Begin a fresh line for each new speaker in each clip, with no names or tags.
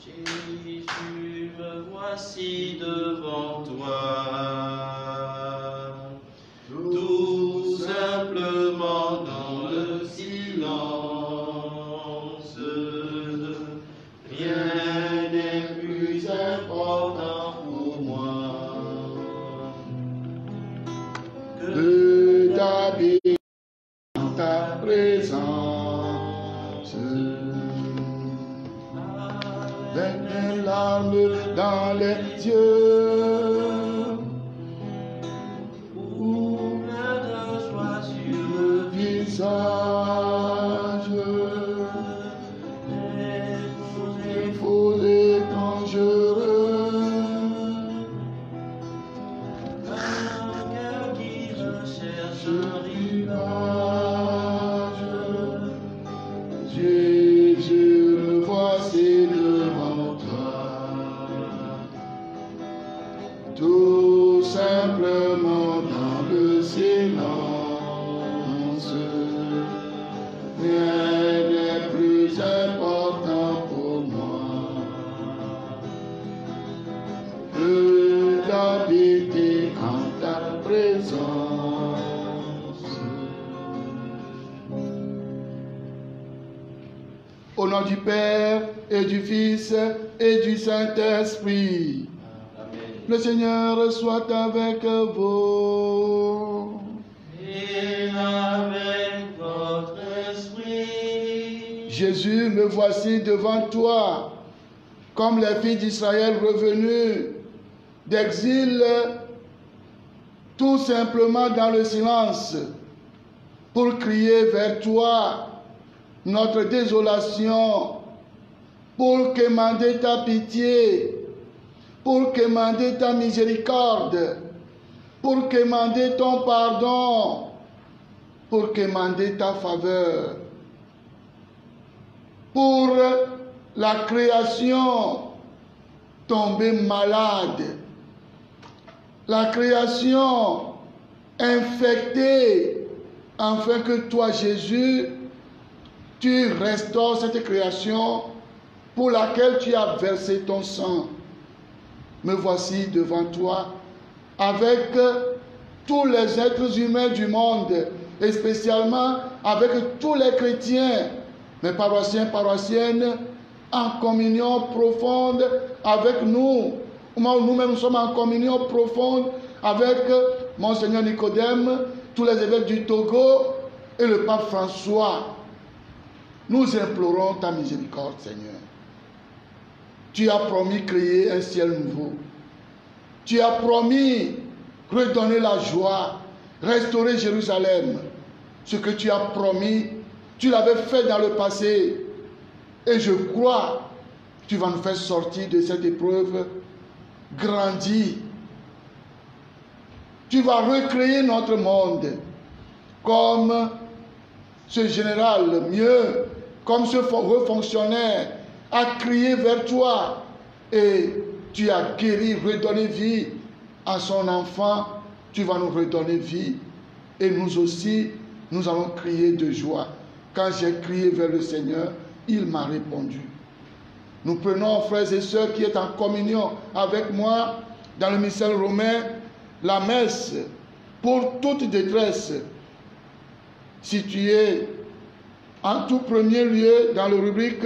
Jésus, me voici devant toi, tout simplement dans le silence. Rien n'est plus important pour moi
de t'habiter dans ta présence. Avec mes larmes dans les yeux,
ou plein de joie sur le
visage, déposé dangereux,
un cœur qui recherche un
rivage. Jésus, me voici devant toi, tout simplement dans le silence. Rien n'est plus important pour moi que d'habiter en ta présence. Au nom du Père et du Fils et du Saint-Esprit, le Seigneur soit avec vous.
et avec votre esprit.
Jésus, me voici devant toi, comme les filles d'Israël revenues d'exil, tout simplement dans le silence, pour crier vers toi notre désolation, pour quémander ta pitié, pour quémander ta miséricorde, pour quémander ton pardon, pour quémander ta faveur, pour la création tombée malade, la création infectée, afin que toi, Jésus, tu restaures cette création pour laquelle tu as versé ton sang. Me voici devant toi avec tous les êtres humains du monde et spécialement avec tous les chrétiens, mes paroissiens, paroissiennes, en communion profonde avec nous. Nous-mêmes sommes en communion profonde avec Monseigneur Nicodème, tous les évêques du Togo et le pape François. Nous implorons ta miséricorde, Seigneur. Tu as promis créer un ciel nouveau. Tu as promis redonner la joie, restaurer Jérusalem. Ce que tu as promis, tu l'avais fait dans le passé. Et je crois que tu vas nous faire sortir de cette épreuve grandie. Tu vas recréer notre monde comme ce général, mieux, comme ce haut fonctionnaire a crié vers toi et tu as guéri, redonné vie à son enfant. Tu vas nous redonner vie et nous aussi, nous allons crier de joie. Quand j'ai crié vers le Seigneur, il m'a répondu. Nous prenons, frères et sœurs qui est en communion avec moi dans le missel romain, la messe pour toute détresse située en tout premier lieu dans la rubrique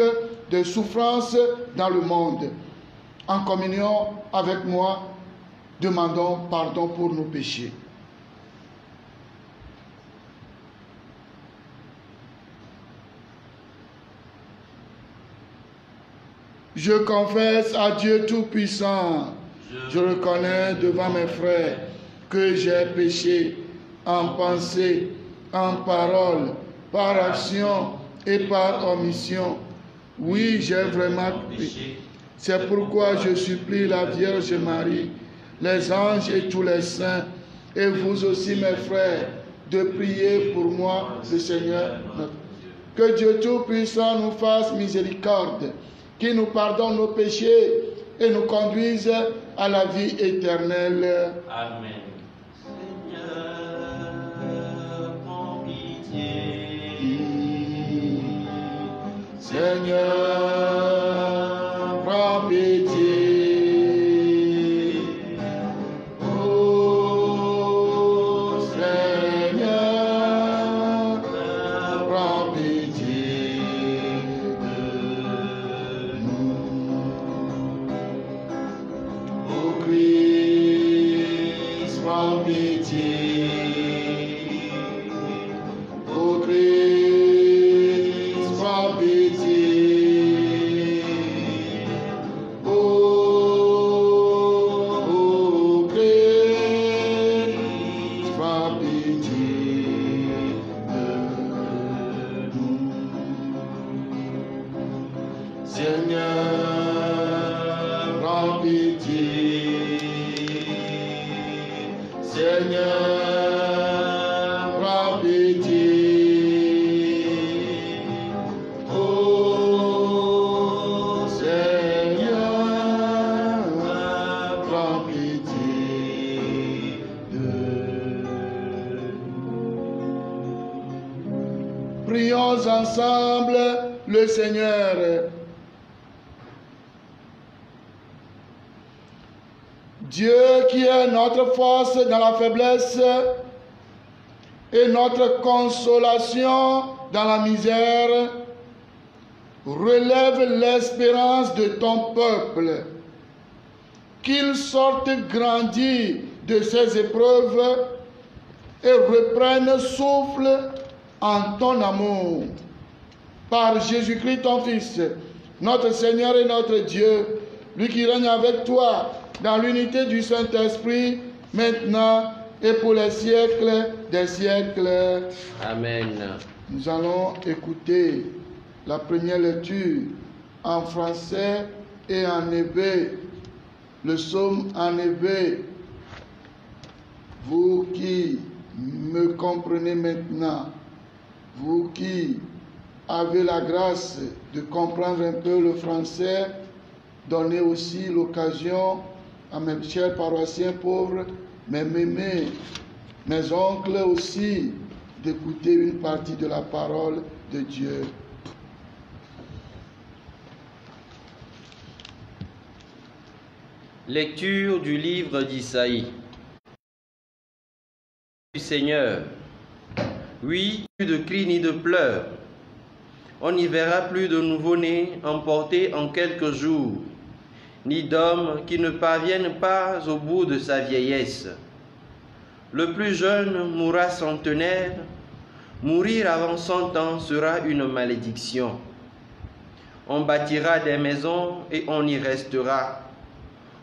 de souffrance dans le monde. En communion avec moi, demandons pardon pour nos péchés. Je confesse à Dieu Tout-Puissant, je reconnais devant mes frères que j'ai péché en pensée, en parole, par action et par omission. Oui, j'ai vraiment péché. C'est pourquoi je supplie la Vierge Marie, les anges et tous les saints, et vous aussi mes frères, de prier pour moi, le Seigneur. Que Dieu Tout-Puissant nous fasse miséricorde, qui nous pardonne nos péchés et nous conduise à la vie éternelle.
Amen.
Seigneur, prends prends pitié de nous. Ô Christ, prends pitié. Ô Christ, prends pitié. Ô Christ, prends pitié de nous. Seigneur, prends pitié. Seigneur, prends pitié. Oh Seigneur, prends pitié de nous. Prions ensemble le Seigneur. Dieu qui est notre force dans la faiblesse et notre consolation dans la misère, relève l'espérance de ton peuple, qu'il sorte grandi de ses épreuves et reprenne souffle en ton amour. Par Jésus-Christ ton Fils, notre Seigneur et notre Dieu, lui qui règne avec toi dans l'unité du Saint-Esprit, maintenant et pour les siècles des siècles.
Amen.
Nous allons écouter la première lecture en français et en hébreu. Le psaume en hébreu. Vous qui me comprenez maintenant, vous qui avez la grâce de comprendre un peu le français, donnez aussi l'occasion à mes chers paroissiens pauvres, mes mémés, mes oncles aussi, d'écouter une partie de la parole de Dieu.
Lecture du livre d'Isaïe. Du Seigneur, oui, plus de cris ni de pleurs. On n'y verra plus de nouveau-nés emportés en quelques jours, ni d'hommes qui ne parviennent pas au bout de sa vieillesse. Le plus jeune mourra centenaire, mourir avant 100 ans sera une malédiction. On bâtira des maisons et on y restera.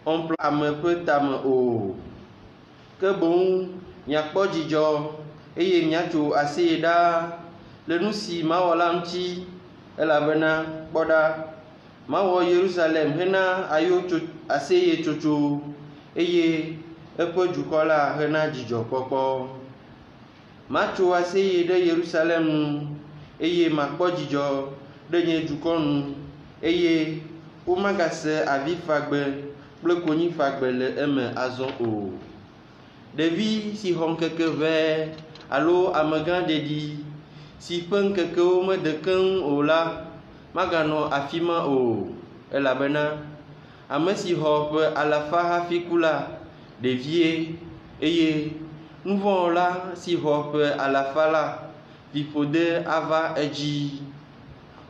On plame peu tam o. Que bon, nyakpo djidjo, eye miatso aseda, le nusi mawalamti, elabena boda. Mawo Yerusalem hena ayo aseye tsotso eye eƒe dukɔ la hena dzidzɔkpɔkpɔ. Matso aseye ɖe Yerusalem nu eye makpɔ dzidzɔ ɖe nye dukɔ nu eye womagase avi fagbe kple konyi fagbe le eme azɔ o. Ɖevi si xɔ ŋkeke ʋɛ alo amegãɖeɖi si ƒe ŋkekewo mede keŋ o la maganɔ afi ma o, elabena ame si xɔ ƒe 100 hafi ku la ɖevie, eye nuvɔ̃la si xɔ ƒe 100 la fiƒode ava edzi.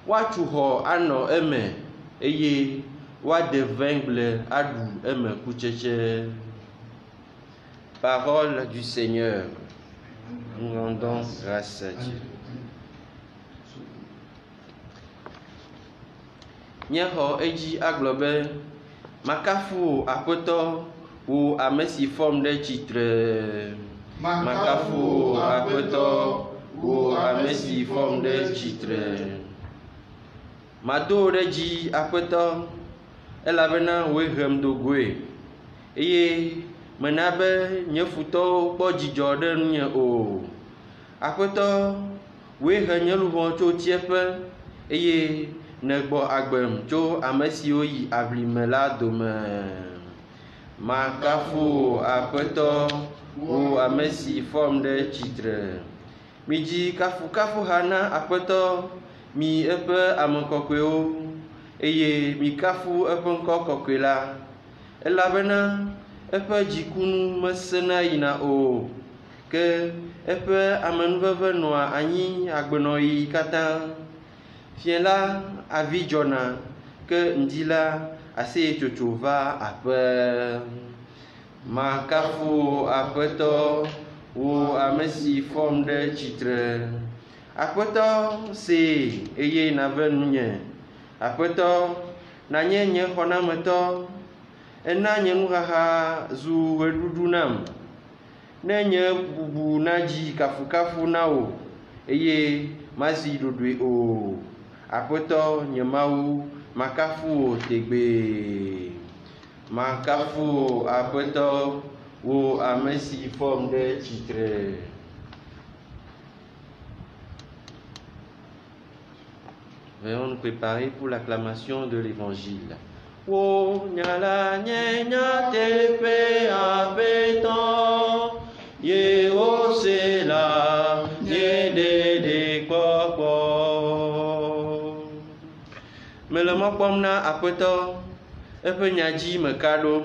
Woatsu xɔ anɔ eme eye woade vingble aɖu eme kutsetse. Parole du Seigneur. Nous rendons grâce à Dieu. Nyexɔ edzi agblɔ be makafu Aƒetɔ wo ame si fɔm ɖe tsitre. Makafu Aƒetɔ wo ame si fɔm ɖe tsitre. Mado ɖe dzi Aƒetɔ elabena woe hem do goe eye mena be nye futɔwo kpɔ dzidzɔ ɖe nunye o. Aƒetɔ woe he nye luʋɔ tso tsiẽƒe eye negbɔ agbem tso ame siwo yi aʋlime la dome. Makafu Aƒetɔ wo ame si fɔm ɖe tsitre. Midzi kafukafuha na Aƒetɔ mi eƒe ame kɔkɔewo eye mikafu eƒe ŋkɔ kɔkɔe la, elabena eƒe dzikunu mesena yina o ke eƒe amenuveve nɔa anyi agbenɔ ɣi katã. Fia la avi dzɔna, ke ŋdi la aseyetsotso va aƒe. Makafu Aƒetɔ, wo ame si fɔm ɖe tsitre. Aƒetɔ se eye nave nunye. Aƒetɔ nanye nye xɔnametɔ, ena nye nuxaxa zu ɣeɖuɖu nam. Ne nye bubu nadzi kafukafu na wò, eye mazi ɖoɖoe o. Aƒetɔ nye Mawu, makafu wò tegbe. Makafu wò Aƒetɔ, wo ame si fɔm ɖe tsitre. Veuillons nous préparer pour l'acclamation de l'évangile. Wo nyala nyenya tepe Aƒetɔ, ye o se la ye de kpɔkpɔ. Mele mɔ kpɔm na Aƒetɔ, eƒe nya dzi meka ɖo.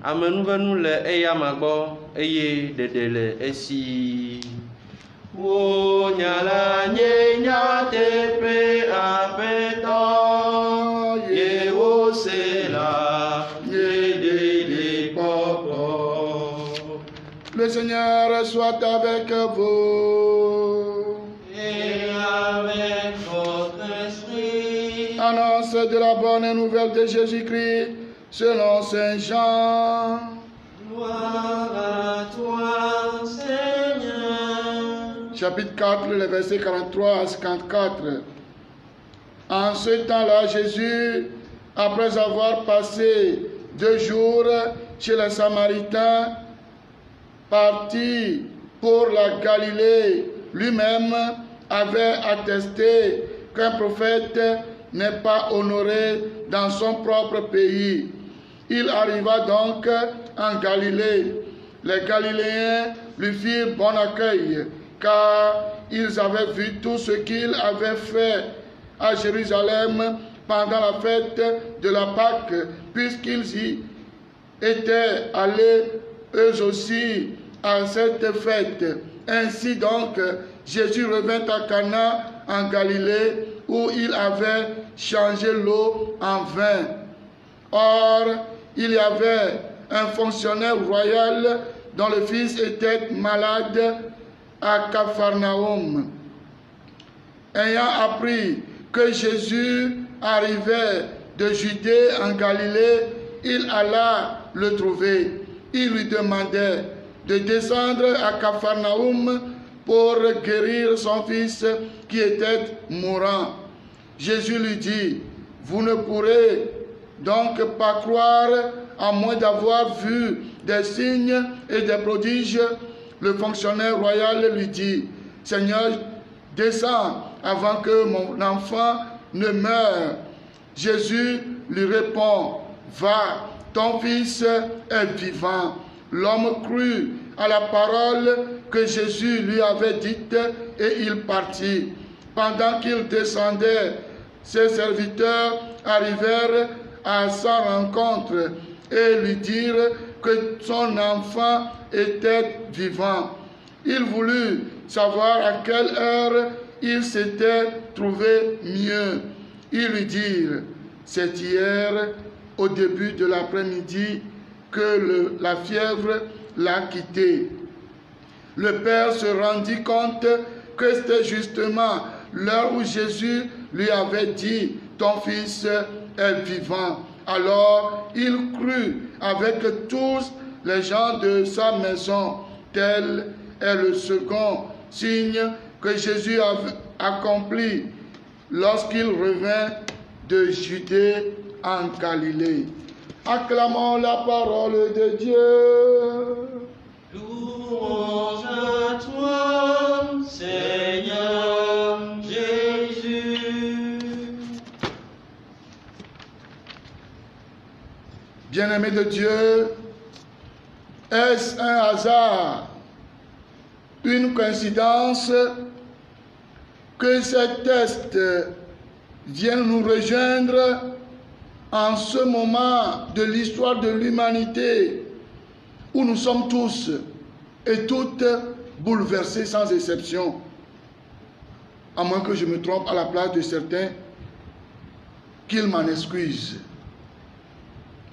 Amenuvenu le eya ma gbɔ eye ɖeɖe le esi. Wo nyala nyenya teƒe Aƒetɔ, ye wo se la ye ɖeɖe kpɔkpɔ.
Le Seigneur soit avec vous.
Et avec votre esprit.
Annonce de la bonne nouvelle de Jésus-Christ selon Saint Jean.
Gloire à toi, Seigneur.
Chapitre 4, les versets 43 à 54. En ce temps-là, Jésus, après avoir passé 2 jours chez les Samaritains, partit pour la Galilée. Lui-même avait attesté qu'un prophète n'est pas honoré dans son propre pays. Il arriva donc en Galilée. Les Galiléens lui firent bon accueil, car ils avaient vu tout ce qu'il avait fait à Jérusalem pendant la fête de la Pâque, puisqu'ils y étaient allés eux aussi à cette fête. Ainsi donc, Jésus revint à Cana en Galilée, où il avait changé l'eau en vin. Or, il y avait un fonctionnaire royal dont le fils était malade à Capharnaüm. Ayant appris que Jésus arrivait de Judée en Galilée, il alla le trouver. Il lui demandait de descendre à Capharnaüm pour guérir son fils qui était mourant. Jésus lui dit: vous ne pourrez donc pas croire à moins d'avoir vu des signes et des prodiges. Le fonctionnaire royal lui dit: Seigneur, descends avant que mon enfant ne meure. Jésus lui répond: va, ton fils est vivant. L'homme crut à la parole que Jésus lui avait dite et il partit. Pendant qu'il descendait, ses serviteurs arrivèrent à sa rencontre et lui dirent que son enfant était vivant. Il voulut savoir à quelle heure il s'était trouvé mieux. Ils lui dirent: c'est hier, au début de l'après-midi, que la fièvre l'a quitté. Le père se rendit compte que c'était justement l'heure où Jésus lui avait dit: ton fils est vivant. Alors il crut avec tous les gens de sa maison. Tel est le second signe que Jésus avait accompli lorsqu'il revint de Judée en Galilée. Acclamons la parole de Dieu.
Louange à toi, Seigneur Jésus.
Bien-aimés de Dieu, est-ce un hasard, une coïncidence que ces textes viennent nous rejoindre en ce moment de l'histoire de l'humanité où nous sommes tous et toutes bouleversés sans exception. À moins que je me trompe à la place de certains, qu'ils m'en excusent.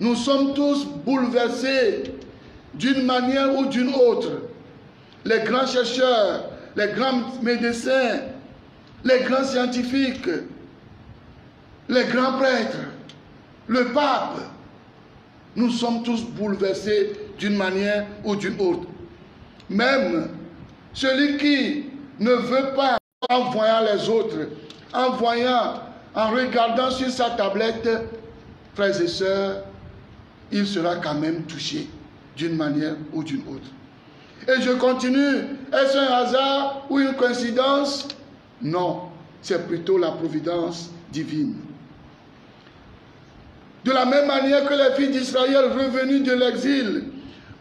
Nous sommes tous bouleversés d'une manière ou d'une autre. Les grands chercheurs, les grands médecins, les grands scientifiques, les grands prêtres, le pape, nous sommes tous bouleversés d'une manière ou d'une autre. Même celui qui ne veut pas, en voyant les autres, en regardant sur sa tablette, frères et sœurs, il sera quand même touché d'une manière ou d'une autre. Et je continue. Est-ce un hasard ou une coïncidence? Non, c'est plutôt la providence divine. De la même manière que les filles d'Israël revenus de l'exil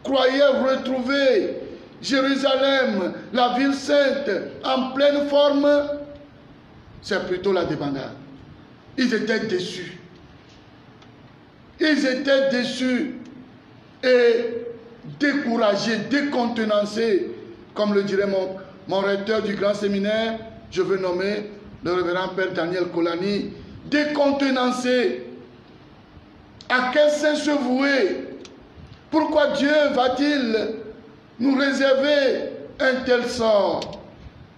croyaient retrouver Jérusalem, la ville sainte, en pleine forme, c'est plutôt la débandade. Ils étaient déçus. Ils étaient déçus et découragés, décontenancés, comme le dirait mon recteur du grand séminaire, je veux nommer le révérend Père Daniel Kolani, décontenancés. À quel saint se vouer? Pourquoi Dieu va-t-il nous réserver un tel sort?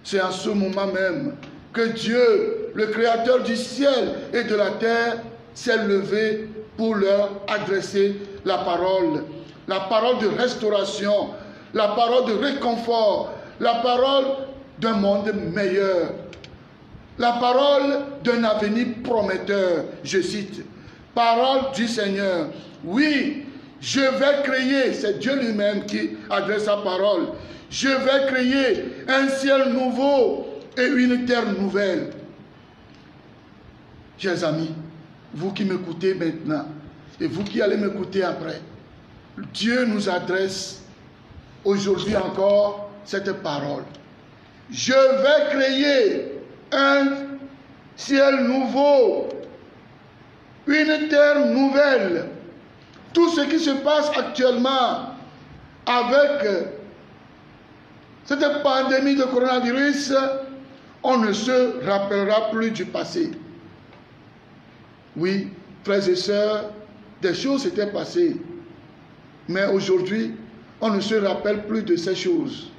C'est en ce moment même que Dieu, le créateur du ciel et de la terre, s'est levé pour leur adresser la parole de restauration, la parole de réconfort, la parole d'un monde meilleur, la parole d'un avenir prometteur. Je cite, parole du Seigneur, oui, je vais créer, c'est Dieu lui-même qui adresse sa parole, je vais créer un ciel nouveau et une terre nouvelle. Chers amis, vous qui m'écoutez maintenant et vous qui allez m'écouter après, Dieu nous adresse aujourd'hui encore cette parole. Je vais créer un ciel nouveau, une terre nouvelle. Tout ce qui se passe actuellement avec cette pandémie de coronavirus, on ne se rappellera plus du passé. Oui, frères et sœurs, des choses s'étaient passées. Mais aujourd'hui, on ne se rappelle plus de ces choses.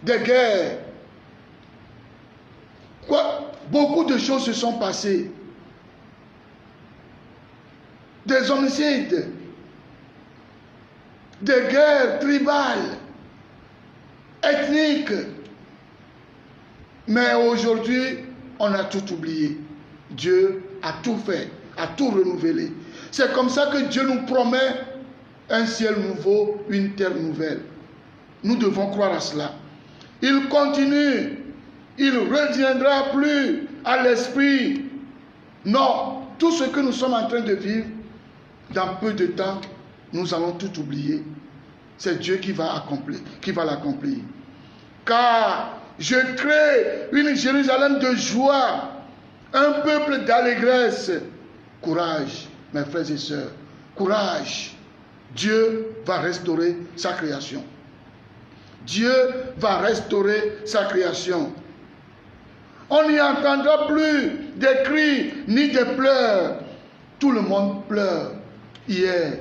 Des guerres. Beaucoup de choses se sont passées. Des homicides. Des guerres tribales, ethniques. Mais aujourd'hui, on a tout oublié. Dieu a tout fait, a tout renouvelé. C'est comme ça que Dieu nous promet un ciel nouveau, une terre nouvelle. Nous devons croire à cela. Il continue. Il ne reviendra plus à l'esprit. Non, tout ce que nous sommes en train de vivre, dans peu de temps, nous allons tout oublier. C'est Dieu qui va accomplir, qui va l'accomplir. Car je crée une Jérusalem de joie, un peuple d'allégresse. Courage, mes frères et sœurs, courage. Dieu va restaurer sa création. Dieu va restaurer sa création. On n'y entendra plus des cris ni des pleurs. Tout le monde pleure. Hier,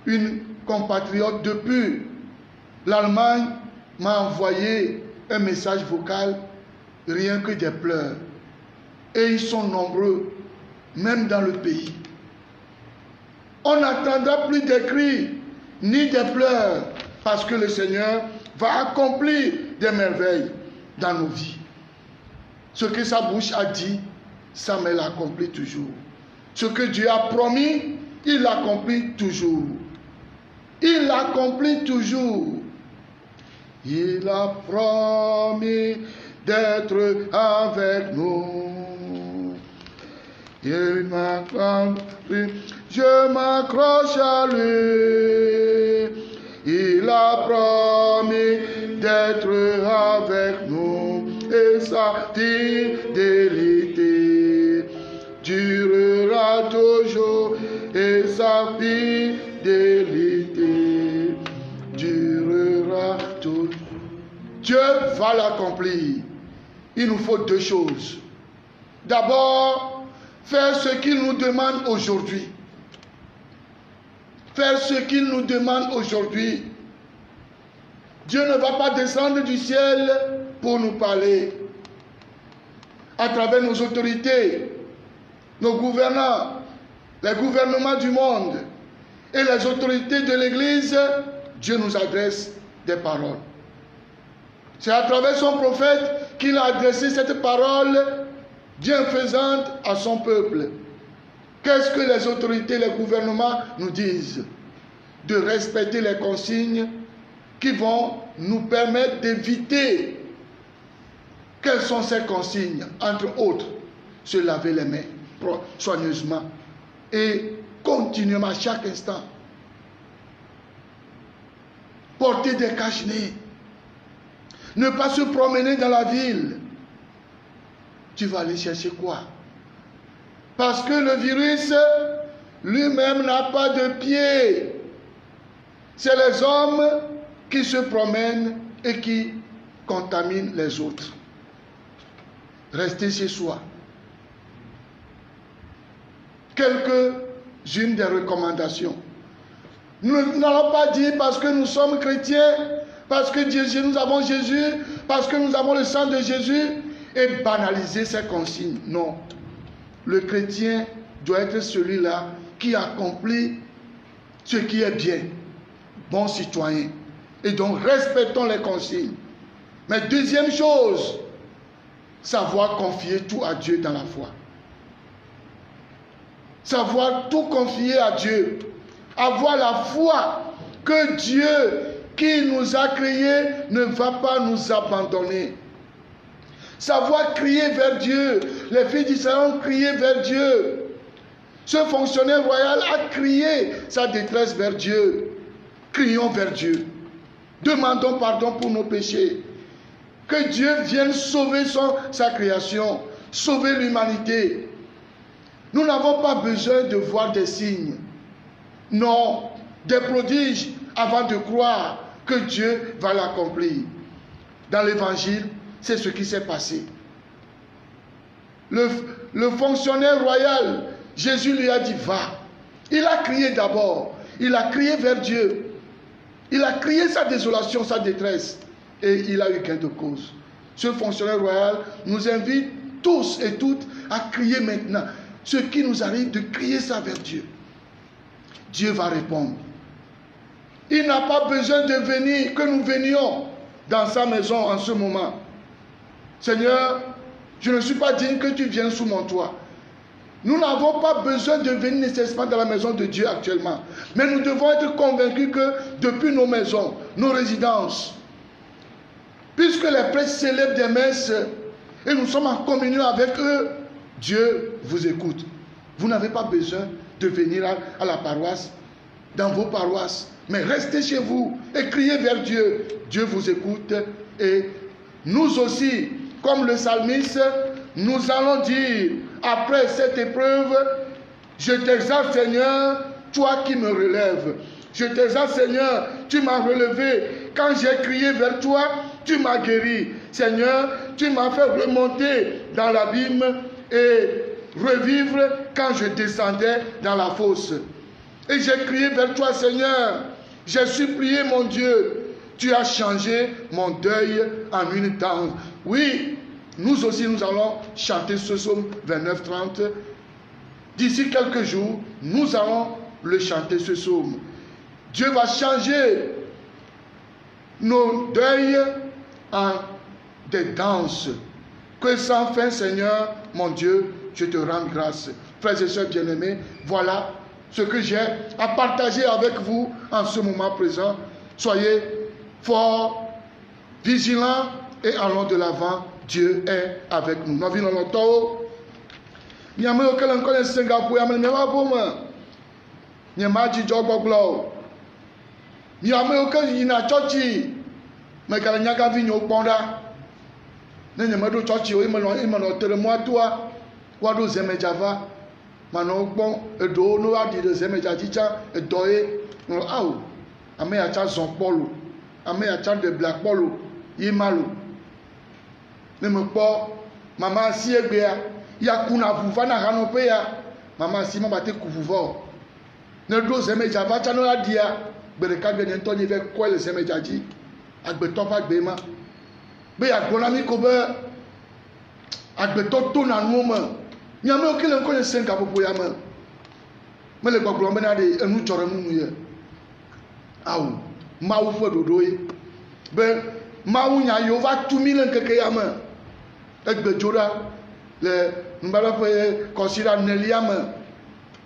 une compatriote depuis l'Allemagne m'a envoyé un message vocal, rien que des pleurs. Et ils sont nombreux, même dans le pays. On n'entendra plus des cris ni des pleurs, parce que le Seigneur va accomplir des merveilles dans nos vies. Ce que sa bouche a dit, sa main l'accomplit toujours. Ce que Dieu a promis, il l'accomplit toujours. Il l'accomplit toujours. Il a promis d'être avec nous. Il m'accroche, je m'accroche à lui. Il a promis d'être avec nous et sa fidélité durera toujours et sa fidélité durera toujours. va l'accomplir, il nous faut deux choses. D'abord, faire ce qu'il nous demande aujourd'hui. Faire ce qu'il nous demande aujourd'hui. Dieu ne va pas descendre du ciel pour nous parler. À travers nos autorités, nos gouvernants, les gouvernements du monde et les autorités de l'Église, Dieu nous adresse des paroles. C'est à travers son prophète qu'il a adressé cette parole bienfaisante à son peuple. Qu'est-ce que les autorités, les gouvernements nous disent? De respecter les consignes qui vont nous permettre d'éviter. Quelles sont ces consignes? Entre autres, se laver les mains soigneusement et continuellement à chaque instant. Porter des cache-nez. Ne pas se promener dans la ville. Tu vas aller chercher quoi? Parce que le virus lui-même n'a pas de pied. C'est les hommes qui se promènent et qui contaminent les autres. Restez chez soi. Quelques-unes des recommandations. Nous n'allons pas dire parce que nous sommes chrétiens, parce que nous avons Jésus, parce que nous avons le sang de Jésus, et banaliser ces consignes. Non. Le chrétien doit être celui-là qui accomplit ce qui est bien. Bon citoyen. Et donc respectons les consignes. Mais deuxième chose, savoir confier tout à Dieu dans la foi. Savoir tout confier à Dieu. Avoir la foi que Dieu qui nous a créés ne va pas nous abandonner. Savoir crier vers Dieu. Les filles d'Israël ont crié vers Dieu. Ce fonctionnaire royal a crié sa détresse vers Dieu. Crions vers Dieu. Demandons pardon pour nos péchés. Que Dieu vienne sauver sa création, sauver l'humanité. Nous n'avons pas besoin de voir des signes. Non, des prodiges avant de croire que Dieu va l'accomplir. Dans l'évangile, c'est ce qui s'est passé. Le fonctionnaire royal, Jésus lui a dit, va. Il a crié d'abord. Il a crié vers Dieu. Il a crié sa désolation, sa détresse. Et il a eu gain de cause. Ce fonctionnaire royal nous invite tous et toutes à crier maintenant. Ce qui nous arrive, de crier ça vers Dieu. Dieu va répondre. Il n'a pas besoin de venir, que nous venions dans sa maison en ce moment. Seigneur, je ne suis pas digne que tu viennes sous mon toit. Nous n'avons pas besoin de venir nécessairement dans la maison de Dieu actuellement. Mais nous devons être convaincus que depuis nos maisons, nos résidences, puisque les prêtres célèbrent des messes et nous sommes en communion avec eux, Dieu vous écoute. Vous n'avez pas besoin de venir à la paroisse, dans vos paroisses, mais restez chez vous et criez vers Dieu. Dieu vous écoute et nous aussi, comme le psalmiste, nous allons dire, après cette épreuve, je t'exalte Seigneur, toi qui me relèves. Je t'exalte Seigneur, tu m'as relevé. Quand j'ai crié vers toi, tu m'as guéri. Seigneur, tu m'as fait remonter dans l'abîme et revivre quand je descendais dans la fosse. Et j'ai crié vers toi Seigneur, j'ai supplié mon Dieu. Tu as changé mon deuil en une danse. Oui, nous aussi nous allons chanter ce psaume 29-30. D'ici quelques jours, nous allons le chanter ce psaume. Dieu va changer nos deuils en des danses. Que sans fin, Seigneur, mon Dieu, je te rends grâce. Frères et sœurs bien-aimés, voilà ce que j'ai à partager avec vous en ce moment présent. Soyez forts, vigilants et allons de l'avant. Dieu est avec nous. Nous vivons longtemps. Nous avons encore Singapour. Nous avons ne nyama do church o imano tere mo atua wa do zemejava mano gbon edo no adi de zemeja jicha edoye no awo ame ya cha zon polo ame ya cha de black polo yimalo ne me kpɔ mama si egbea ya kuna ʋu va na hanoƒe ya mama si ma ba te ku ʋu vɔ ne ɖo zemedza va tsa ne la ɖia gbe ɖeka gbe ne ŋutɔ nyi vɛ kɔe le zemedza dzi agbetɔ ƒe agbe ma be yagblɔ na mi ko be agbetɔ to na nuwo me miamewo ke le ŋkɔ nye se gaƒoƒo ya me mele gbɔgblɔm bena ɖe enu dzɔ ɖe nunu ye awu mawu ƒe ɖoɖo ye be mawu nya yiwo va tu mi le ŋkeke ya me egbe dzo ɖa le nubabla ƒe kɔsiɖa 9 me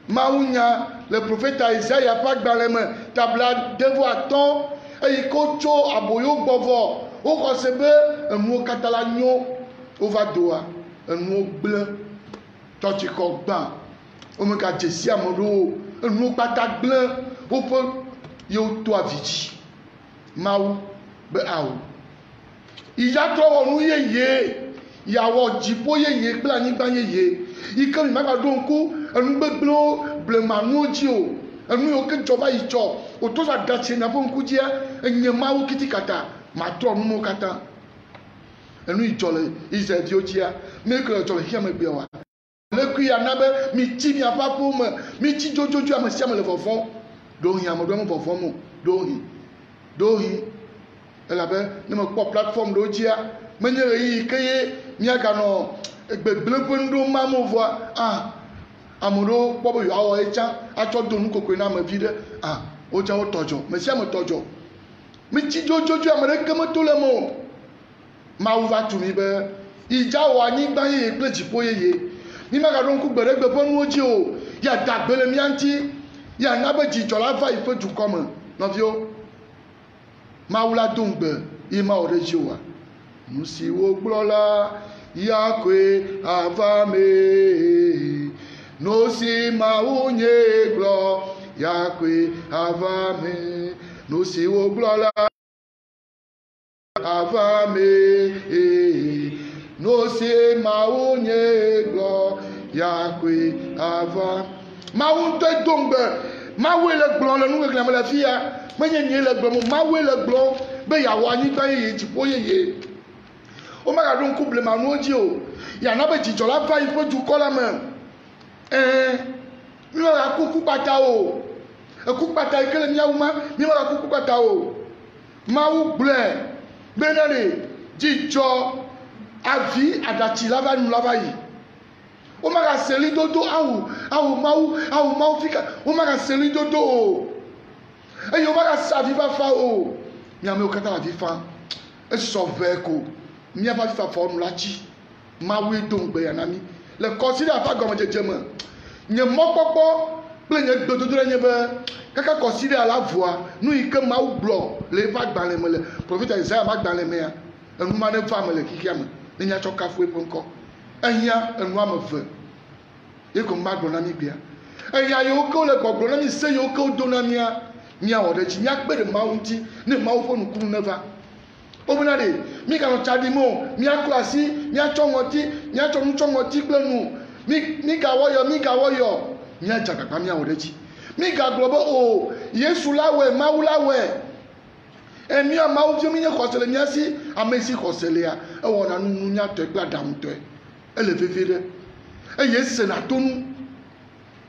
mawu nya le profeta Isaya ƒe agbalẽ me tabla 2:5 eye ko tso aboyo gbɔvɔ woxɔ se be enuwo katã la nyo wova doa enuwo gblẽ tsɔtsikɔ gbã womega dzesi ame ɖewo enuwo kpata gblẽ woƒe yewo to avi dzi mawu be awu ìyá trɔ wɔ nu yeye yàwɔ dziƒo yeye kple anyigba yeye yi ke mi magba ɖo ŋku enu gbegblẽwo blemanuwo dzi o enu yiwo ke dzɔ va yi tsɔ wòto sa da tsi na ƒe ŋku dzia enye mawu kitikata matrɔ nuwo katã enu yi dzɔ le Israelviwo dzia meke le dzɔ le xia megbea wa lekui ya na be mitsi miaƒe aƒewo me mitsi dzodzodzo ame sia ame le vɔvɔm ɖohi ame ɖewo me vɔvɔm o ɖohi elabe ne mekpɔ platform ɖewo dzia menye ɣeyiɣi ke ye miaganɔ gbegblẽ ƒe nuɖo ma mo vɔa ame ɖewo kpɔ be yewoawɔ ye tsã atsɔ do nukokoe na ame vi ɖe wotsã wotɔ dzɔ me sia me tɔ dzɔ mitsi dzodzodzo ame ɖeke meto le me o mawu va tu mi be idza wɔ anyigba yeye kple dziƒo yeye mi magaɖo ŋku gbe ɖe gbe ƒe nuwo dzi o ya da gbe le mia ŋuti ya na be dzidzɔ la va yi ƒe dukɔ me nɔviwo mawu la do ŋugbe ye mawɔ ɖe dzi oa nu siwo gblɔ la ya koe ava me nu si mawu nye gblɔ ya koe ava me nu siwo gblɔ la ava me nu si mawu nye gblɔ ya koe ava mawu ŋutɔ do ŋugbe mawu le gblɔ le nu keklẽ me le fi ya menye nye le gblɔ mo mawu le gblɔ be yeawɔ anyigba yeye dziƒo yeye womagaɖo ŋku blemanuwo dzi o yana be dzidzɔ la va yi ƒe dukɔ la me míaga ku kukpata o ekukpata yi ke le míawu ma míaga ku kukpata o mawu gblɔe bena ɖe dzidzɔ avi aɖatsi la va nu la va yi womaga seli dodo awu mawu fika womaga seli dodo o eye womaga sa avi fafa o miamewo katã le avi fa esɔ vɛ ko míaƒe avi fafa nu la tsi mawue do ŋugbe ya na mi le kɔsiɖa ƒe agɔmedzedze me nye mɔkpɔkpɔ kple nye gbedodo ɖe nye be kaka kɔsiɖa la vɔa nu yi ke mawu gblɔ le eƒe agbalẽ me le profeta Isaya ƒe agbalẽ mea enu ma ne va me le xixia me ne nya tsɔ kafu eƒe ŋkɔ ehiã enu ame eve ye ko magblɔ na mi gbea ehiã yiwo ke wole gbɔgblɔ na mi se yiwo ke wodo na mia miawɔ ɖe dzi miakpe ɖe mawu ŋuti ne mawu ƒe nukunu neva wobena ɖe miganɔ tsa ɖim o miaklɔ asi miatsɔ ŋɔti miatsɔ nu tsɔ ŋɔti kple nu migawɔ yɔ miadze agbagba miawɔ ɖe dzi migagblɔ be o Yesu la wɔe mawu la wɔe mia mawu vi mi nye xɔse le mia si ame si xɔse lea ewɔna nu nyatɔe kple aɖaŋutɔe ele vevie ɖe eye esena to nu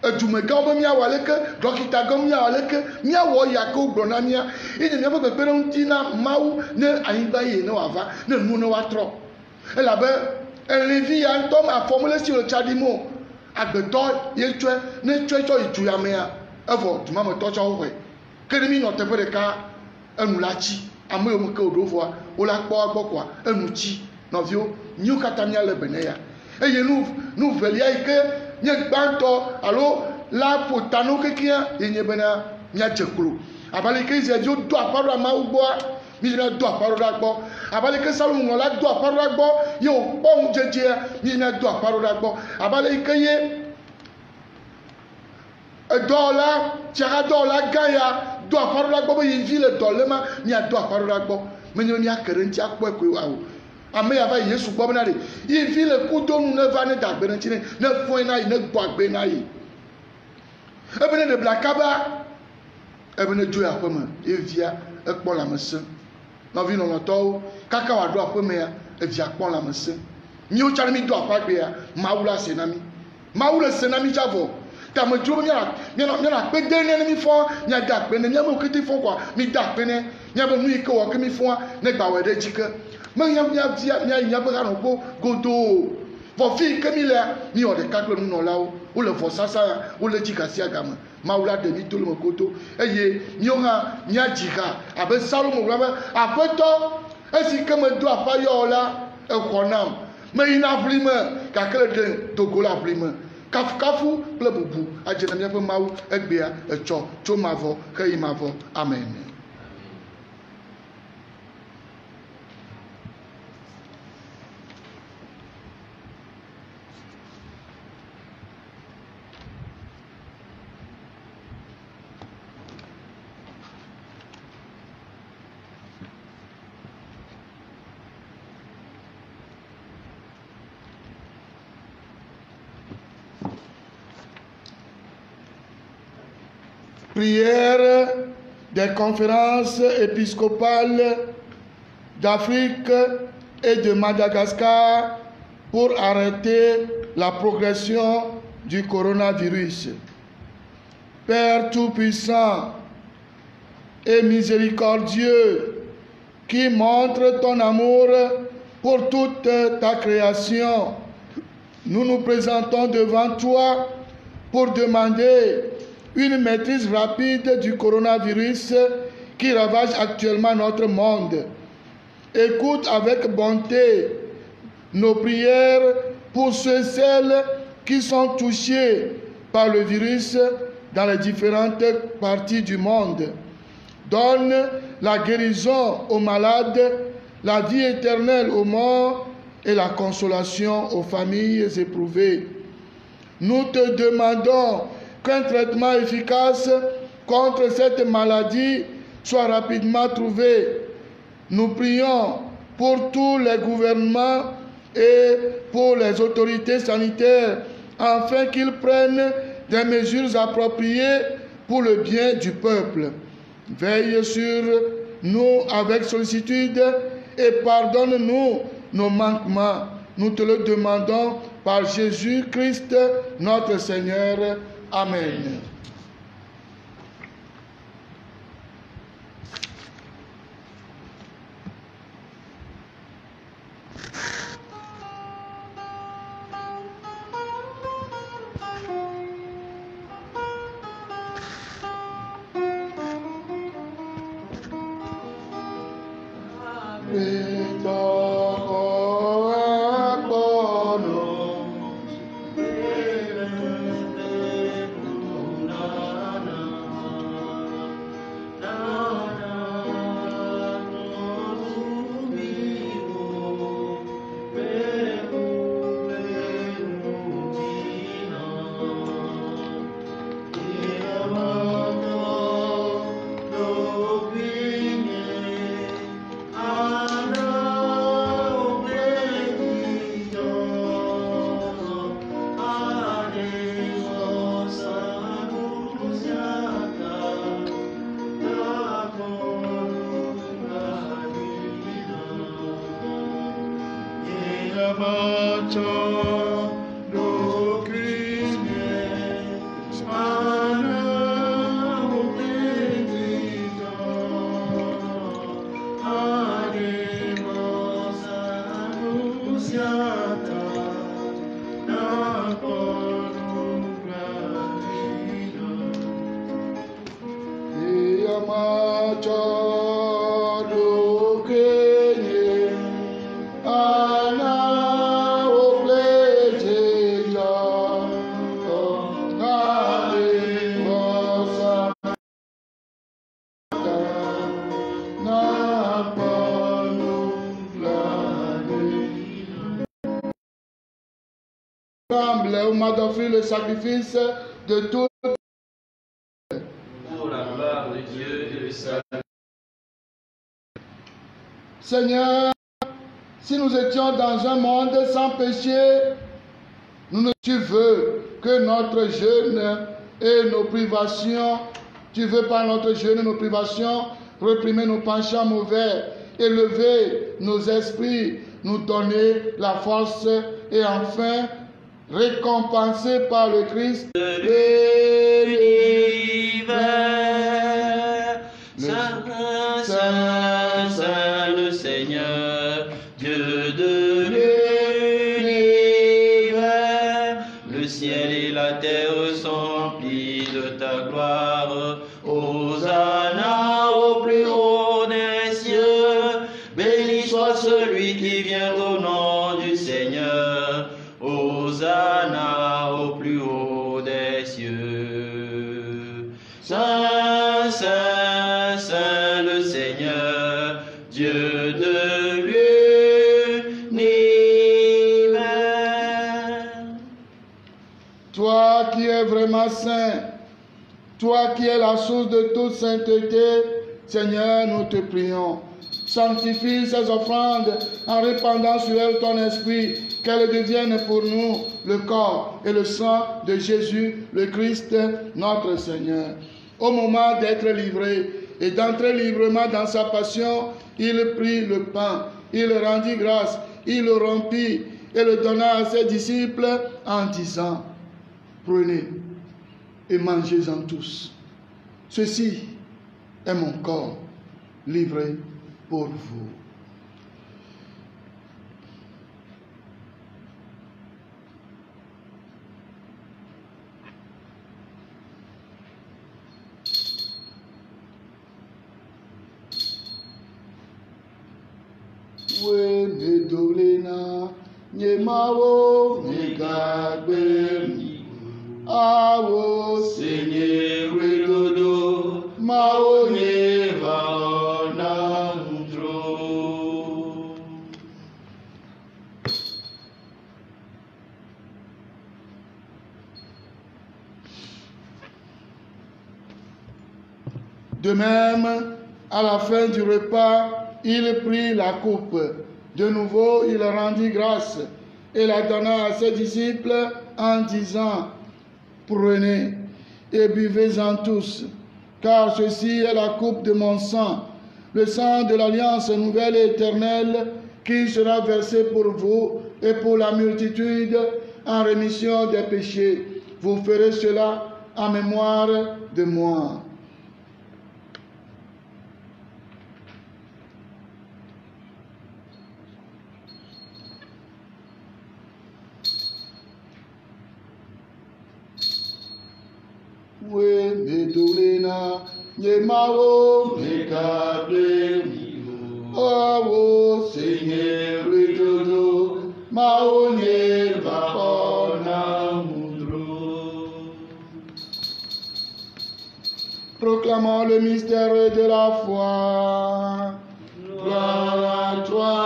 edumegãwo be miawɔ aleke dɔkita gã miawɔ aleke miawɔ ya ke wogblɔ na mia eye miaƒe kpekpeɖeŋuti na mawu ne anyigba yeye ne wòava ne nuwo ne woatrɔ elabe elivi ya ŋutɔ afɔ mele si wòle tsa ɖim o agbetɔ ye tsɔe ne tsɔe tsɔ yi du yamea evɔ dumametɔ tsɔ woxɔe ke ne mi nɔ teƒe ɖeka enu la tsi ame yiwo ke woɖo vɔa wola kpɔ gbɔ koa enu tsi nɔviwo nyiwo katã miale be ne ya eye nu velia yi ke nye gbãtɔ alo la ƒo ta no kekea ye nye bena miadze klo abe ke Israelviwo do akpa ɖo mawu gbɔa mi yina do akpa ɖo ɖa gbɔ abe ke Salomo la do akpa ɖo ɖa gbɔ ye wòkpɔ ŋudzedzea mi yina do akpa ɖo ɖa gbɔ abe ke ye edɔwɔla tsiagadɔwɔla gã ya do akpa ɖo ɖa gbɔ be yi vi le dɔ le ma miado akpa ɖo ɖa gbɔ menye miake ɖe ŋuti akpɔe koe wa o ame ya va yi Yesu gbɔ bena ɖe yi vi le kudonu ne va ne da gbe ɖe ŋuti ne fɔe na yi ne gbɔ agbe na yi ebe ne ɖe bla kaba ebe ne dzo aƒe me ye via ekpɔ lãmesẽ nɔvi lɔlɔtɔwo kaka wòaɖo aƒemea evia kpɔm la me se míwo tsã mi do aƒagbea mawu la se na mi mawu le se na mi tsã vɔ ta me dzro be míanɔ akpe de ne mi fɔ míade akpe ne míamewo kete fɔ kɔa mi da akpe ne míabe nu yi ke wɔ ke mi fɔa ne gba wɔe ɖe dzi ke me míayi míabe hanɔƒo godoo vɔ fi ke mi lea mi wɔ ɖeka kple nunɔlawo wole vɔsasa ya wole dzikasia game mawu la ɖe mi to le me koto eye míawo hã míadzi ha abe Salomo gblɔ be aƒetɔ esi ke medo aƒa yɔ la exɔ nam meyina ʋli me gake le ɖe dogo le ʋli me kafukafu kple bubu adze na míaƒe mawu egbea etsɔ tso mavɔ heyi mavɔ amen. Prière des conférences épiscopales d'Afrique et de Madagascar pour arrêter la progression du coronavirus. Père Tout-Puissant et miséricordieux, qui montre ton amour pour toute ta création, nous nous présentons devant toi pour demander une maîtrise rapide du coronavirus qui ravage actuellement notre monde. Écoute avec bonté nos prières pour ceux et celles qui sont touchés par le virus dans les différentes parties du monde. Donne la guérison aux malades, la vie éternelle aux morts et la consolation aux familles éprouvées. Nous te demandons qu'un traitement efficace contre cette maladie soit rapidement trouvé. Nous prions pour tous les gouvernements et pour les autorités sanitaires afin qu'ils prennent des mesures appropriées pour le bien du peuple. Veille sur nous avec sollicitude et pardonne-nous nos manquements. Nous te le demandons par Jésus-Christ notre Seigneur. Amen. D'offrir le sacrifice de tout
pour la gloire de Dieu et le salut.
Seigneur, si nous étions dans un monde sans péché, tu veux que notre jeûne et nos privations, tu veux par notre jeûne et nos privations réprimer nos penchants mauvais, élever nos esprits, nous donner la force et enfin récompensé par le Christ
l'univers. Saint, Saint, Saint, le Seigneur, Dieu de l'univers. Le ciel et la terre sont remplis de ta gloire. Hosanna au plus haut des cieux. Béni soit celui qui vient au nom du Seigneur. Hosanna au plus haut des cieux. Saint, Saint, Saint, le Seigneur, Dieu de l'univers.
Toi qui es vraiment saint, toi qui es la source de toute sainteté, Seigneur, nous te prions. Sanctifie ces offrandes en répandant sur elles ton esprit, qu'elles deviennent pour nous le corps et le sang de Jésus, le Christ, notre Seigneur. Au moment d'être livré et d'entrer librement dans sa passion, il prit le pain, il rendit grâce, il le rompit et le donna à ses disciples en disant: prenez et mangez-en tous. Ceci est mon corps livré pour vous. We medolena nyemawo megagbe awo
Seigneur Dodo,
mao
Neva Namdro.
De même, à la fin du repas, il prit la coupe. De nouveau, il rendit grâce et la donna à ses disciples en disant: prenez et buvez-en tous, car ceci est la coupe de mon sang, le sang de l'alliance nouvelle et éternelle, qui sera versé pour vous et pour la multitude en rémission des péchés. Vous ferez cela en mémoire de moi. We medolena nyemawo
Megable Miho,
awo
Seigneur Dodo,
mao
Neva
nyeva.
Namdro.
Proclamons le mystère de la foi.
Gloire à toi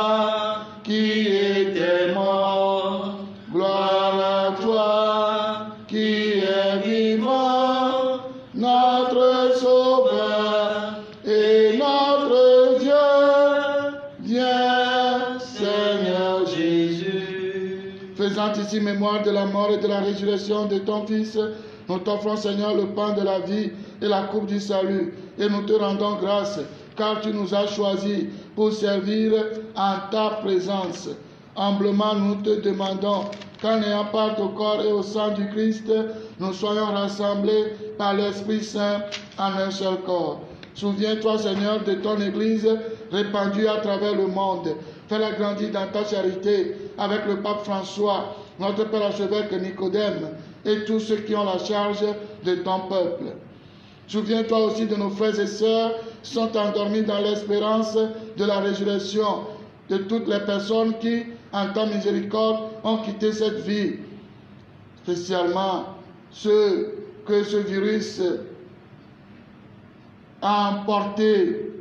qui étais mort,
Gloire à toi qui es vivant, notre Sauveur et notre Dieu. Viens, Seigneur
Jésus.
Faisant ici mémoire de la mort et de la résurrection de ton Fils, nous t'offrons, Seigneur, le pain de la vie et la coupe du salut, et nous te rendons grâce, car tu nous as choisis pour servir en ta présence. Humblement, nous te demandons qu'en ayant part au corps et au sang du Christ, nous soyons rassemblés par l'Esprit Saint en un seul corps. Souviens-toi, Seigneur, de ton Église répandue à travers le monde. Fais-la grandir dans ta charité avec le pape François, notre Père archevêque Nicodème et tous ceux qui ont la charge de ton peuple. Souviens-toi aussi de nos frères et sœurs qui sont endormis dans l'espérance de la résurrection, de toutes les personnes qui, en ta miséricorde, ont quitté cette vie, spécialement ceux que ce virus a emporté,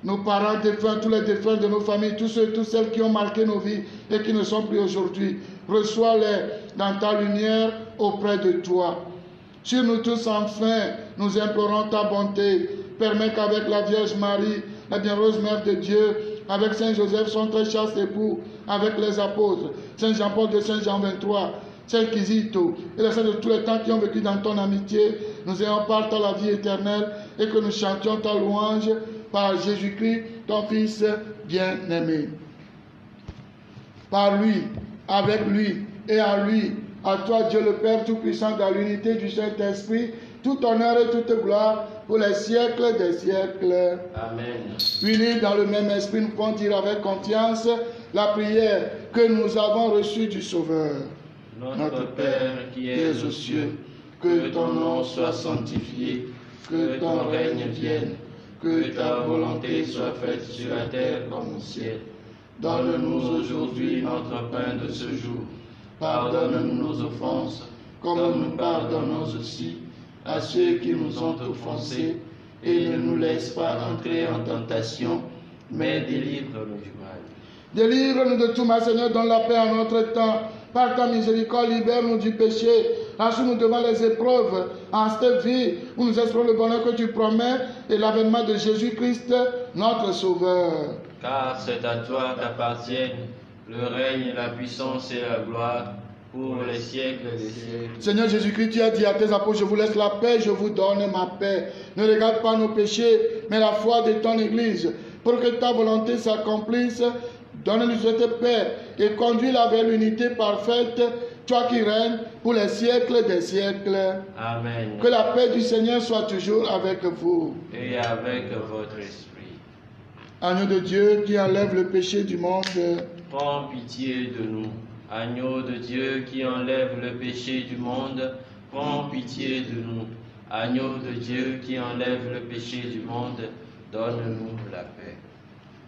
nos parents défunts, tous les défunts de nos familles, tous ceux, toutes celles qui ont marqué nos vies et qui ne sont plus aujourd'hui. Reçois-les dans ta lumière auprès de toi. Sur nous tous enfin, nous implorons ta bonté. Permets qu'avec la Vierge Marie, la bienheureuse Mère de Dieu, avec Saint Joseph, son très chaste époux, avec les apôtres, Saint Jean-Paul de Saint Jean 23, Saint Kizito et les saints de tous les temps qui ont vécu dans ton amitié, nous ayons part à la vie éternelle et que nous chantions ta louange par Jésus-Christ, ton Fils bien-aimé. par lui, avec lui et en lui. À toi, Dieu le Père Tout-Puissant, dans l'unité du Saint-Esprit, tout honneur et toute gloire pour les siècles des siècles.
Amen.
Unis dans le même esprit, nous pouvons dire avec confiance la prière que nous avons reçue du Sauveur.
Notre Père qui es aux cieux, que ton nom soit sanctifié, que ton règne vienne, que ta volonté soit faite sur la terre comme au ciel. Donne-nous aujourd'hui notre pain de ce jour. Pardonne-nous nos offenses, comme nous pardonnons aussi à ceux qui nous ont offensés, et ne nous laisse pas entrer en tentation, mais délivre-nous du mal.
Délivre-nous de tout mal, Seigneur, donne la paix à notre temps. Par ta miséricorde, libère-nous du péché. Rassure-nous devant les épreuves en cette vie où nous espérons le bonheur que tu promets et l'avènement de Jésus-Christ, notre Sauveur.
Car c'est à toi qu'appartiennent le règne, la puissance et la gloire pour les siècles des siècles.
Seigneur Jésus-Christ, tu as dit à tes apôtres, je vous laisse la paix, je vous donne ma paix. Ne regarde pas nos péchés, mais la foi de ton Église. Pour que ta volonté s'accomplisse, donne-nous cette paix et conduis-la vers l'unité parfaite, toi qui règnes pour les siècles des siècles.
Amen.
Que la paix du Seigneur soit toujours avec vous.
Et avec votre esprit.
Agneau de Dieu qui enlève le péché du monde,
Prends pitié de nous. Agneau de Dieu qui enlève le péché du monde, prends pitié de nous. Agneau de Dieu qui enlève le péché du monde, donne-nous la paix.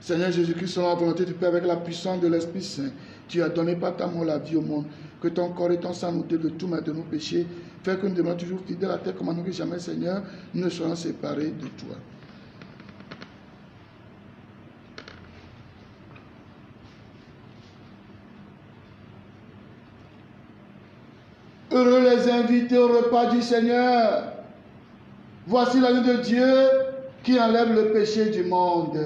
Seigneur Jésus-Christ, selon la volonté du Père, avec la puissance de l'Esprit Saint, tu as donné par ta mort la vie au monde. Que ton corps et ton sang nous délivent de tout mal de nos péchés. Fais que nous demeurons toujours fidèles à tes commandements, que jamais, Seigneur, nous ne soyons séparés de toi. Heureux les invités au repas du Seigneur. Voici l'agneau de Dieu qui enlève le péché du monde.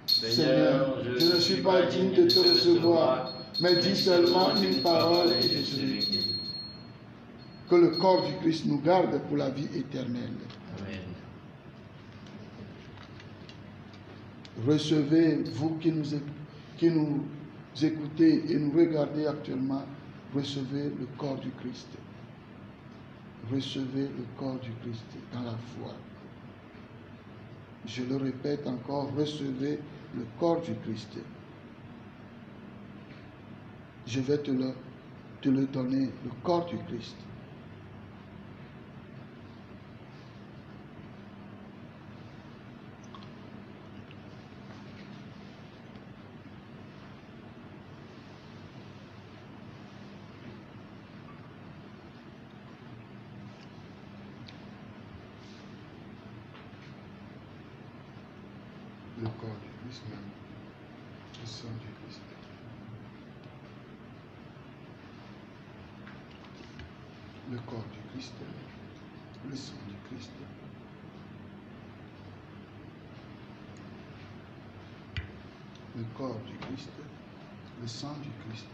Seigneur, je ne suis pas digne de te recevoir, mais dis seulement une parole et je serai guéri. Que le corps du Christ nous garde pour la vie éternelle.
Amen.
Recevez, vous qui nous écoutez et nous regardez actuellement, recevez le corps du Christ. Recevez le corps du Christ dans la foi. Je le répète encore, recevez le corps du Christ. Je vais te le donner, le corps du Christ. Le corps du Christ, le sang du Christ. Le corps du Christ, le sang du Christ. Le corps du Christ, le sang du Christ.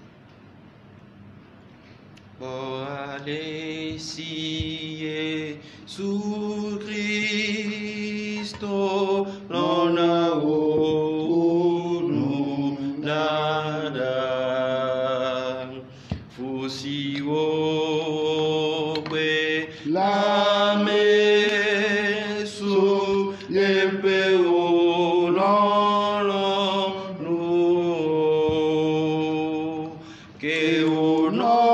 Oh, allez, sié, su Cristo, non a unu nada, fusi oque la me su yepeo non nu, che uno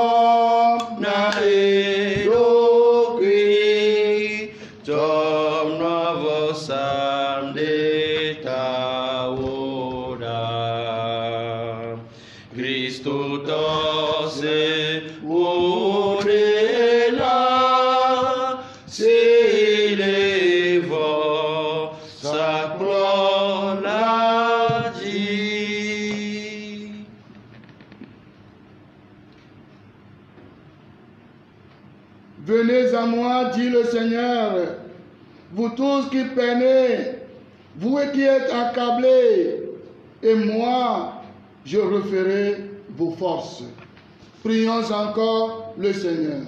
Venez à moi, dit le Seigneur, vous tous qui peinez, vous qui êtes accablés, et moi, je referai vos forces. Prions encore le Seigneur.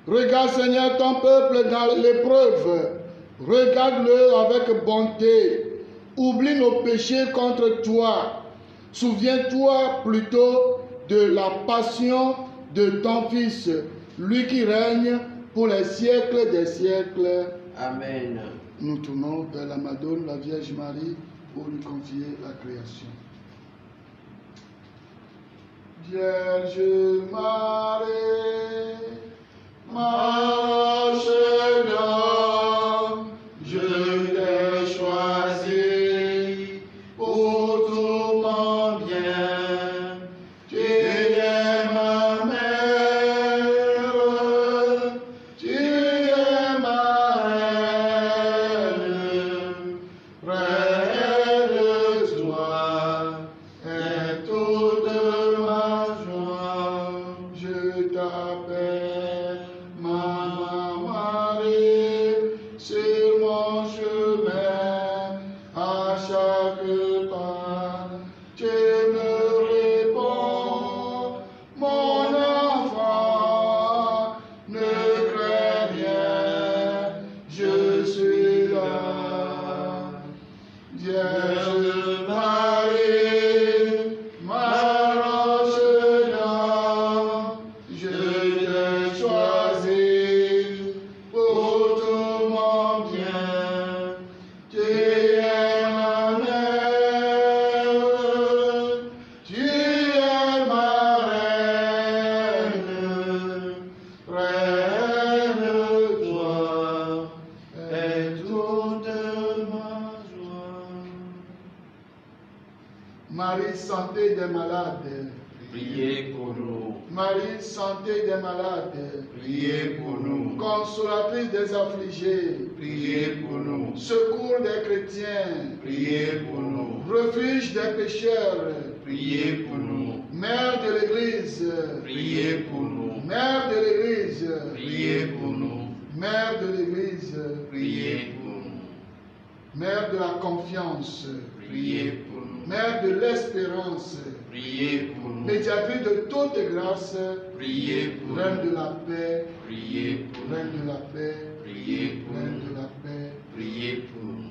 Regarde, Seigneur, ton peuple dans l'épreuve. Regarde-le avec bonté. Oublie nos péchés contre toi. Souviens-toi plutôt de la passion de ton Fils, lui qui règne pour les siècles des siècles.
Amen.
Nous tournons vers la Madone, la Vierge Marie, pour lui confier la création. Vierge Marie, marche dans, je t'ai choisi pour tout mon bien. Tu es ma mère, tu es ma reine, près de toi est toute ma joie. Je t'appelle Maman Marie, sur mon chemin, à chaque pas, tu me réponds, mon enfant, ne crains rien, je suis là. Vierge Marie, ma roche d'or, je t'ai choisi pour tout mon bien. Tu es ma mère, tu es ma reine, près de toi est toute ma joie. Marie, santé des malades.
Priez pour nous.
Marie, santé des malades.
Priez pour nous.
Consolatrice des affligés.
Priez pour nous.
Secours des chrétiens.
Priez pour nous.
Refuge des pécheurs.
Priez pour nous.
Mère de l'Église.
Priez pour nous.
Mère de l'Église.
Priez pour nous.
Mère de l'Église.
Priez pour nous.
Mère de la confiance.
Priez pour nous.
Mère de l'espérance.
Priez pour nous.
Médiatrice de toute grâce.
Priez pour
Reine
nous.
de la paix.
Priez pour
Reine
nous.
de la paix.
Priez pour
Reine
nous.
de la paix.
Priez pour nous.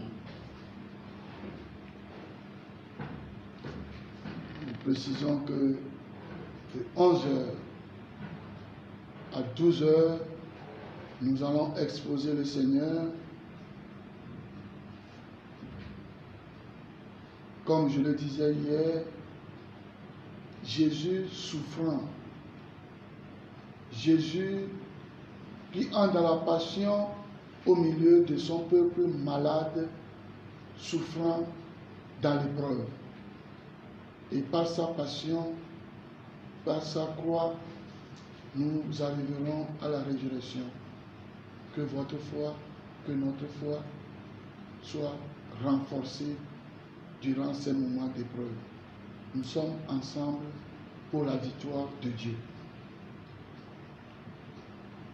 Nous précisons que de 11h à 12h, nous allons exposer le Seigneur. Comme je le disais hier, Jésus souffrant, Jésus qui entre dans la passion au milieu de son peuple malade, souffrant dans l'épreuve. Et par sa passion, par sa croix, nous arriverons à la résurrection. Que votre foi, que notre foi soit renforcée durant ces moments d'épreuve. Nous sommes ensemble pour la victoire de Dieu.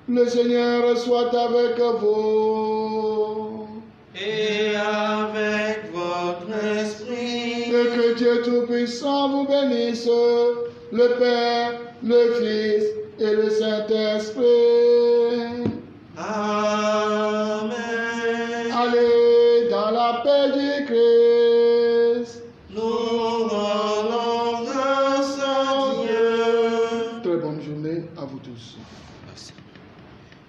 Le Seigneur soit avec vous.
Et avec votre esprit.
Et que Dieu Tout-Puissant vous bénisse, le Père, le Fils et le Saint-Esprit.
Amen.
Allez dans la paix du Christ.
Nous rendons grâce à Dieu.
Très bonne journée à vous tous.
Merci.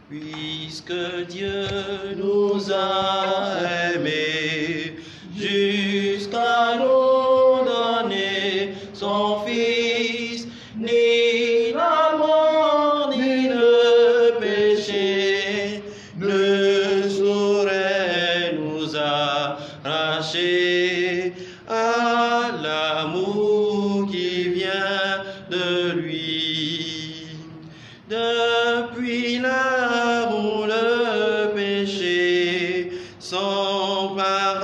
Puisque Dieu nous a aimés jusqu'à nous donner son Fils, ni la mort ni le péché ne saurait nous arracher à l'amour qui vient de lui. Depuis l'heure où le péché s'empara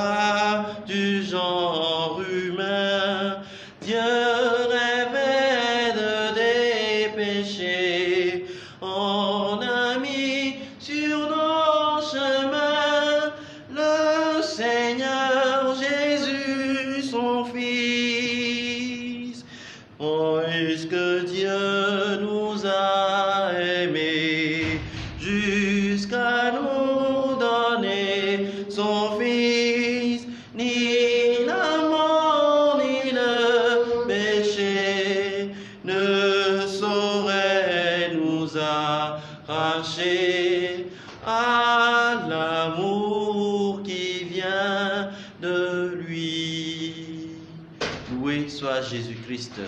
du genre humain, Dieu rêvait de dépêcher en ami sur nos chemins le Seigneur Jésus, son Fils. Puisque Dieu nous a aimés jusqu'à nous donner son Fils, ni la mort ni le arraché à l'amour qui vient de lui. Loué soit Jésus-Christ.